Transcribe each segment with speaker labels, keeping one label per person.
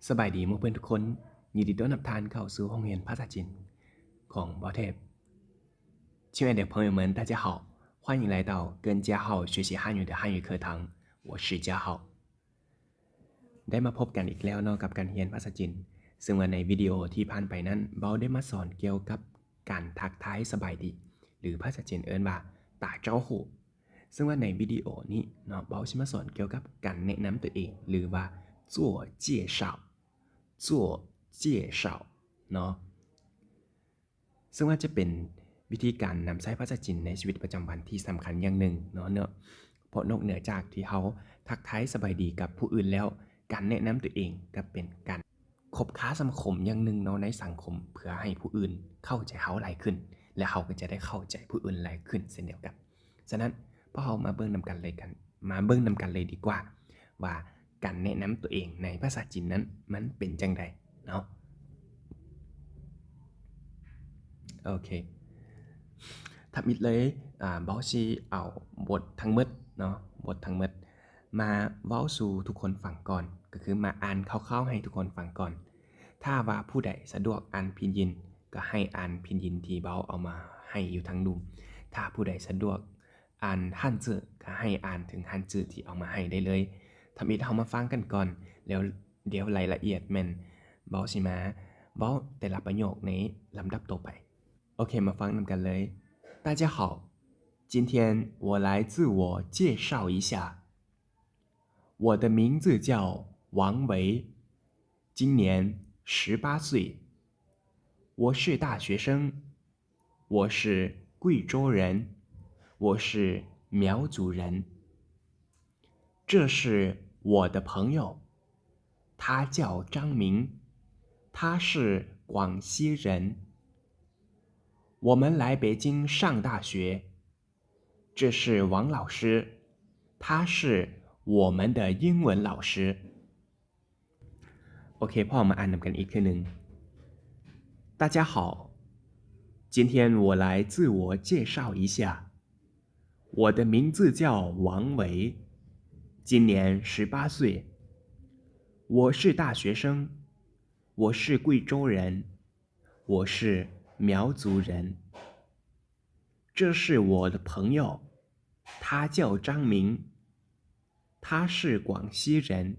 Speaker 1: สบายดีเพื่อนทุกคนยินดีต้อนรับท่านเข้าสู่ห้องเรียนภาษาจีนของบอเทพ亲爱的朋友们大家好欢迎来到跟嘉浩学习汉语的汉语课堂我是嘉浩ได้มาพบกันอีกแล้วเนาะกับการเรียนภาษาจีนซึ่งว่าในวิดีโอที่ผ่านไปนั้นเบาได้มาสอนเกี่ยวกับการทักทายสบายดีหรือภาษาจีนเอิ้นว่าตาเจ้าหูซึ่งว่าในวิดีโอนี้เนาะเบาจะมาสอนเกี่ยวกับการแนะนำตัวเองหรือว่า做介绍做介绍เนาะซึ่งว่าจะเป็นวิธีการนำใช้ภาษาจีนในชีวิตประจำวันที่สำคัญอย่างหนึ่งเนาะเพราะนอกเหนือจากที่เขาทักทายสบายดีกับผู้อื่นแล้วการแนะนำตัวเองก็เป็นการคบค้าสังคมอย่างหนึ่งเนาะในสังคมเพื่อให้ผู้อื่นเข้าใจเขาหลายขึ้นและเขาก็จะได้เข้าใจผู้อื่นหลายขึ้นเช่นเดียวกันฉะนั้นพอเรามาเบิ่งนำกันเลยดีกว่าว่าการแนะนำตัวเองในภาษาจีนนั้นมันเป็นจังไดเนาะโอเคทับมิดเลยเบาชีเอาบททั้งหมดเนาะบททั้งหมดมาเว้าสู่ทุกคนฟังก่อนก็คือมาอ่านคร่าวๆให้ทุกคนฟังก่อนถ้าว่าผู้ใดสะดวกอ่านพินยินก็ให้อ่านพินยินที่เบาเอามาให้อยู่ทั้งดุมถ้าผู้ใดสะดวกอ่านฮั่นจื่อก็ให้อ่านถึงฮั่นจื่อที่เอามาให้ได้เลยทำอิดเอามาฟังกันก่อนแล้วเดี๋ยวรายละเอียดแม่นเบาสิมาเบาแต่ละประโยคในลำดับต่อไปโอเคมาฟังนำกันเลย大家好今天我来自我介绍一下我的名字叫王维今年18岁我是大学生我是贵州人我是苗族人这是我的朋友他叫张明他是广西人我们来北京上大学这是王老师他是我们的英文老师โอเคพ่อมาอ่านนำกันอีกทีหนึ่ง大家好今天我来自我介绍一下我的名字叫王维今年18岁我是大学生我是贵州人我是苗族人这是我的朋友他叫张明他是广西人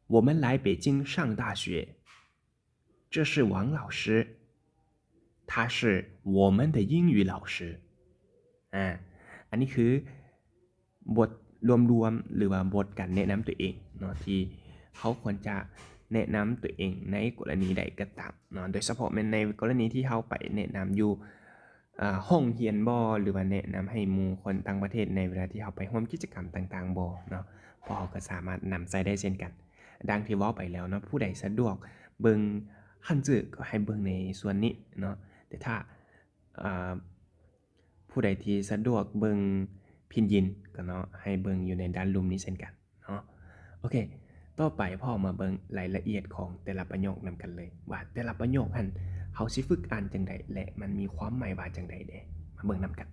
Speaker 1: 我们来北京上大学这是王老师他是我们的英语老师อันนี้คือบทรวมๆหรือว่าบทการแนะนำตัวเองเนาะที่เขาควรจะแนะนำตัวเองในกรณีใดก็ตามเนาะโดยเฉพาะในกรณีที่เขาไปแนะนำอยู่ห้องเรียนบ่หรือว่าแนะนำให้หมู่คนต่างประเทศในเวลาที่เขาไปร่วมกิจกรรมต่างๆบ่เนาะพอเขาก็สามารถนำใช้ได้เช่นกันดังที่เว้าไปแล้วเนาะผู้ใดสะดวกเบิ่งฮั่นจื่อก็ให้เบิ่งในส่วนนี้เนาะแต่ถ้าผู้ใดที่สะดวกเบิ่งพินยินก็เนาะให้เบิ่งอยู่ในด้านลุ่มนี้เช่นกันเนาะโอเคต่อไปพ่อมาเบิ่งรายละเอียดของแต่ละประโยคนำกันเลยว่าแต่ละประโยคนั้นเฮาสิฝึกอ่านจังไดและมันมีความหมายว่าจังไดเด้มาเบิ่งนำกัน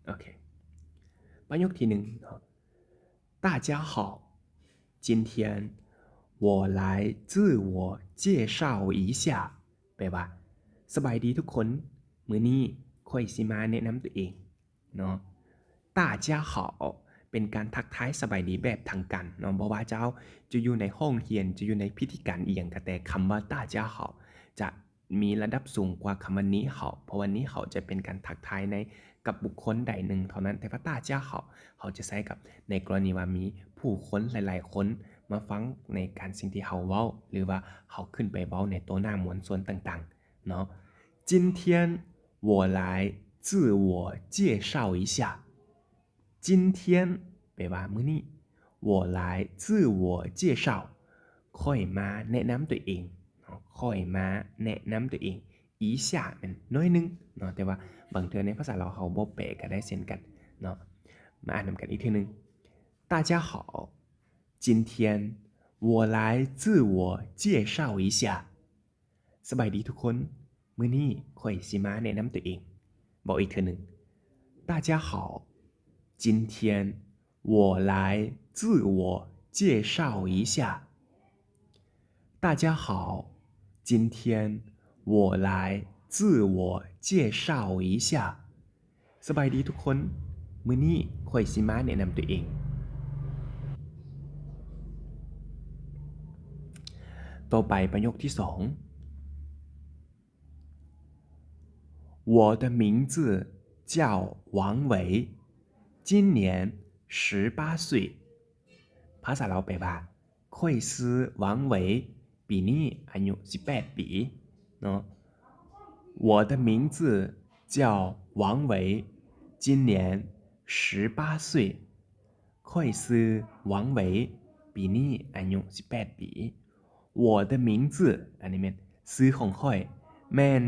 Speaker 1: โอเคประโยคที่1เนาะ大家好今天我来自我介绍一下แปลว่าสบายดีทุกคนมื้อนี้ค่อยสิมาแนะนำตัวเองเนาะ大家好เป็นการทักทายสบายดีแบบทางการเนาะบ่ว่าเจ้าจะอยู่ในห้องเรียนจะอยู่ในพิธีการอีหยังก็แต่คำว่า大家好จะมีระดับสูงกว่าคำว่านี้เขาเพราะว่านี้เขาจะเป็นการทักทายในกับบุคคลใดหนึ่งเท่านั้นแต่ว่า大家好เขาจะใช้กับในกรณีว่ามีผู้คนหลายๆคนมาฟังในการสิ่งที่เขาเว้าหรือว่าเขาขึ้นไปเว้าในโต๊ะหน้ามวลชนต่างๆเนาะ今天我来自我介绍一下今天แปลว่ามื้อนี้我来自我介绍ค่อยมาแนะนำตัวเองค่อยมาแนะนำตัวเองอี下มันน้อยนึงเนาะแต่ว่าบางเทื่อในภาษาเราเขาบ่แปลก็ได้เช่นกันเนาะมาอ่านนำกันอีกทีนึง大家好今天我来自我介绍一下สบายดีทุกคนมื้อนี้ค่อยสิมาแนะนำตัวเองบอกอีกเทื่อนึง大家好今天我来自我介绍一下大家好今天我来自我介绍一下สบายดีทุกคนมื้อนี้ข่อยสิมาแนะนำตัวเองต่อไปประโยคที่2我的名字叫王维今年18岁ภาษาเราแปลว่าข่อยชื่อหวังเหวยปีนี้อายุ18ปีเนาะ我的名字叫王维今年18岁ข่อยชื่อหวังเหวยปีนี้อายุ18ปี我的名字อันนี้แม่นชื่อของข่อยแม่น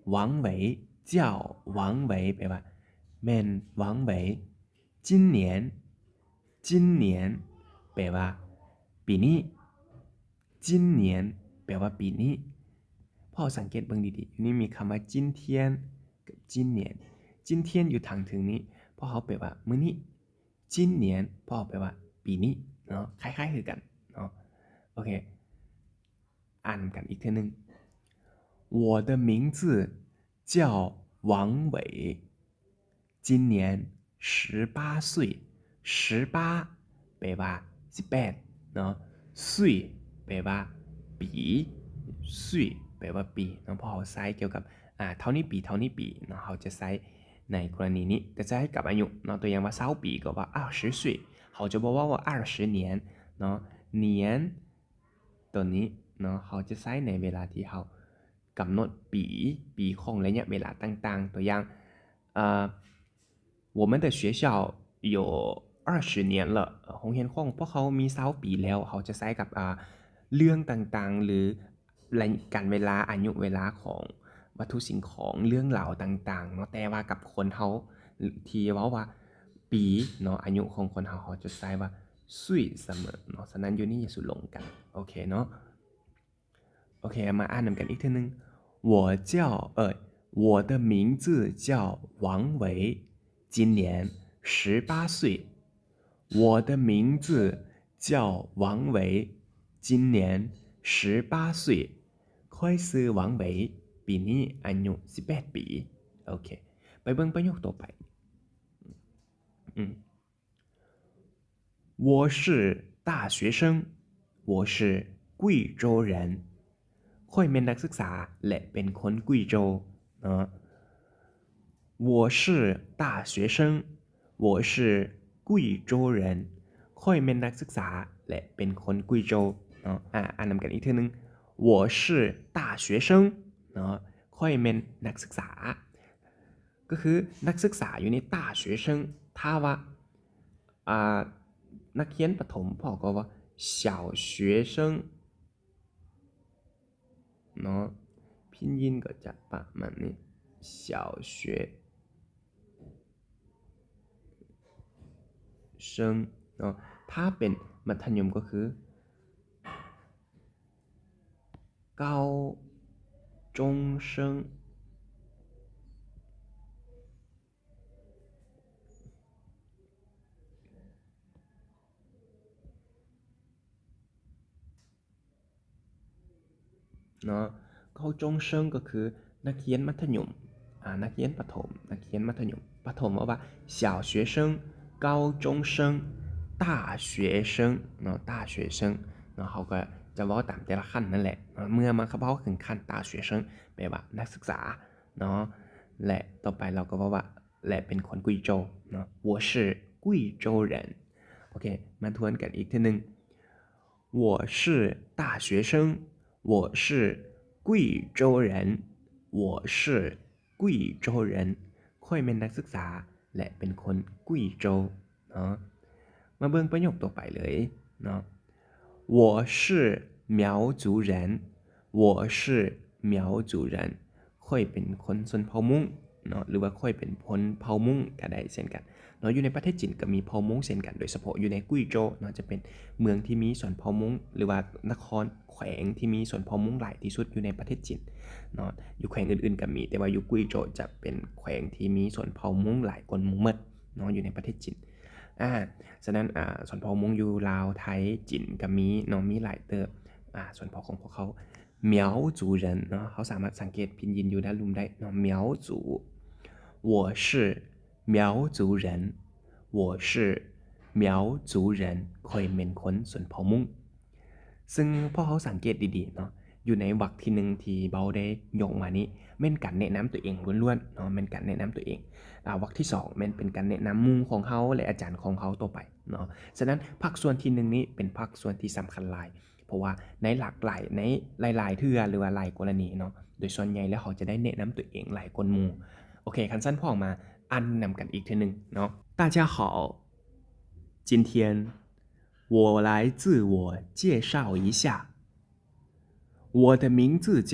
Speaker 1: หวังเหวยเจ้าหวังเหวยแปลว่าแม่นหวังเหวย今年今年แปลว่าปีนี้จินเนียนแปลว่าปีนี้พ่อสังเกตเบิ่งดีๆนี่มีคำว่าจินเทียนกับจินเนียนจินเทียนอยู่ทางถึงนี้พ่อเขาแปลว่ามื้อนี้จินเนียนพ่อแปลว่าปีนี้เนาะคล้ายๆคือกันเนาะโอเคอ่านกันอีกทีนึง我的名字叫王伟今年18岁18แปลว่า18เนาะ岁แปลว่าปี岁แปลว่าปีเนาะพอเขาใช้เกี่ยวกับเท่านี้ปีเท่านี้ปีเนาะเขาจะใช้ในกรณีนี้แต่จะให้กับอายุเนาะตัวอย่างว่า20ปีก็ว่า20岁เขาจะบอกว่า20年เนาะเนียนตัวนี้เนาะเขาจะใช้ในเวลาที่เขากำหนดปีของระยะเวลาต่างๆตัวอย่าง我们的学校有20年了โรงเรียนของพวกเขามี20ปีแล้วเขาจะใช้กับเรื่องต่างๆหรือการเวลาอายุเวลาของวัตถุสิ่งของเรื่องราวต่างๆเนาะแต่ว่ากับคนเขาที่ว่าปีเนาะอายุของคนเขาจะใช้ว่าสุยเสมอเนาะฉะนั้นอยู่นี่อย่าสุลงกันโอเคเนาะโอเคมาอ่านนำกันอีกทีนึง我的名字叫王维今年18岁我的名字叫王维今年18岁ข่อยชื่อหวังเหวยปีนี้อายุ18ปีโอเคไปเบิ่งประโยคต่อไป我是大学生我是贵州人ข่อยเป็นนักศึกษาและเป็นคนกุยโจวเนาะ我是大学生我是贵州人ข่อยเป็นนักศึกษาและเป็นคนกุยโจวเนาะอ่านนำกันอีกทีนึง我是大学生เนาะข่อยเป็นนักศึกษาก็คือนักศึกษาอยู่ใน大学生ถ้าว่านักเรียนประถมพ่อก็ว่า小学生เนาะพินยินก็จะประมาณนี้小学生เนาะถ้าเป็นมัธยมก็คือ高中生เนาะ高中生ก็คือนักเรียนมัธยมนักเรียนประถมนักเรียนมัธยมประถมว่า小学生高中生大学生เนาะ大学生เนาะเขาก็จะว่าตามแต่ละขั้นนั่นแหละเมื่อมาเขาบอกถึงขั้น大学生แปลว่านักศึกษาเนาะและต่อไปเราก็ว่าและเป็นคนกุยโจวเนาะ我是贵州人โอเคมาทวนกันอีกทีนึง我是大学生我是贵州人我是贵州人ข่อยเป็นนักศึกษาและเป็นคนกุยโจวเนาะมาเบิ่งประโยคต่อไปเลยเนาะ我是苗族人我是苗族人ข่อยเป็นคนชนเผ่ามงเนาะหรือว่าข่อยเป็นคนเผ่ามงก็ได้เช่นกันเนาะอยู่ในประเทศจีนก็มีเผ่ามงเช่นกันโดยเฉพาะอยู่ในกุยโจวเนาะจะเป็นเมืองที่มีชนเผ่ามงหรือว่านครแขวงที่มีชนเผ่ามงหลายที่สุดอยู่ในประเทศจีนเนาะอยู่แขวงอื่นๆก็มีแต่ว่าอยู่กุยโจวจะเป็นแขวงที่มีชนเผ่ามงหลายกว่าหมู่หมดเนาะอยู่ในประเทศจีน ฉะนั้นส่วนพอมงอยู่ลาวไทยจีนก็มีเนาะมีหลายเติบส่วนพอของพวกเขาเหมียวจูเหรินเนาะเขาสามารถสังเกตพินยินอยู่ด้านลุ่มได้เนาะเหมียวจู我是苗族人我是苗族人คอยเมนคนส่วนพอมุงซึ่งพอเขาสังเกตดีๆเนาะอยู่ในวรรคที่หนึ่งที่เบาได้ยกมานี้เม่นการแนะนำตัวเองล้วนๆเนาะเม่นการแนะนำตัวเองวรรคที่2มันเป็นการแนะนำมุงของเขาและอาจารย์ของเขาต่อไปเนาะฉะนั้นภาคส่วนที่1นี้เป็นภาคส่วนที่สำคัญหลายเพราะว่าในหลากหลายในหลายๆเทื่อหรือว่าหลายกรณีเนาะโดยส่วนใหญ่แล้วเขาจะได้แนะนำตัวเองหลายคนหมู่โอเคคันสั้นพ่อออกมาอันนำกันอีกทีนึงเนาะ大家好今天我来自我介绍一下我的名字叫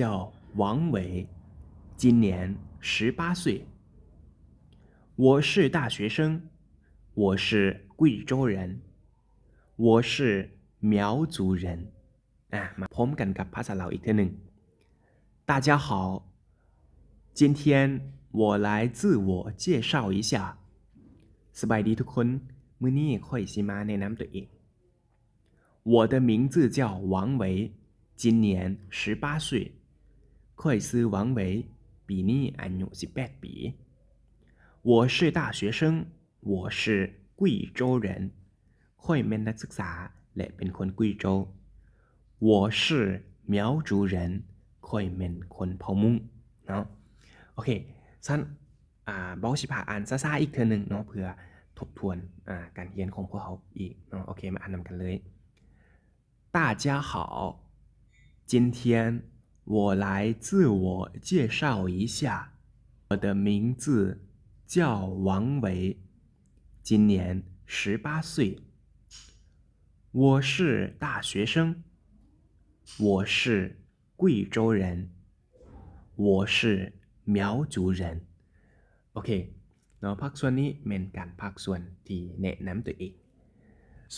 Speaker 1: 王维今年18岁我是大学生我是贵州人我是苗族人มาพร้อมกันกับภาษาลาวอีกทีหนึ่ง大家好今天我来自我介绍一下สบายดีทุกคนมื้อนี้ค่อยสิมาแนะนำตัวเอง我的名字叫王维今年18岁ค่อยซื้อหวังเวยปีนี้อายุ18ปี我是大学生我是贵州人ค่อยเป็นนักศึกษาและเป็นคนกุยโจว我是苗族人ค่อยเป็นคนเผ่ามุ้งเนาะโอเคสั้นเบาสิพาอ่านซ่าๆอีกเทื่อนึงเนาะเพื่อทบทวนการเรียนของพวกเขาอีกเนาะโอเคมาอ่านนำกันเลย大家好今天我来自我介绍一下我的名字叫王维今年18岁我是大学生我是贵州人我是苗族人โอเคเนาะภาคส่วนนี้เป็นการภาคส่วนที่แนะนำตัวเอง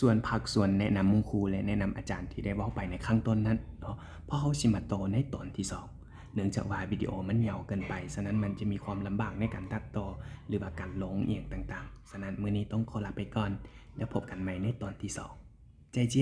Speaker 1: ส่วนภาคส่วนแนะนำมุงครูและแนะนำอาจารย์ที่ได้เว้าไปในข้างต้นนั้นเนาะเพราะเขาสิมาต่อในตอนที่2เนื่องจากว่าวิดีโอมันยาวเกินไปฉะนั้นมันจะมีความลำบากในการตัดต่อหรือว่าการลงเอียงต่างๆฉะนั้นมื้อนี้ต้องขอลาไปก่อนแล้วพบกันใหม่ในตอนที่2再见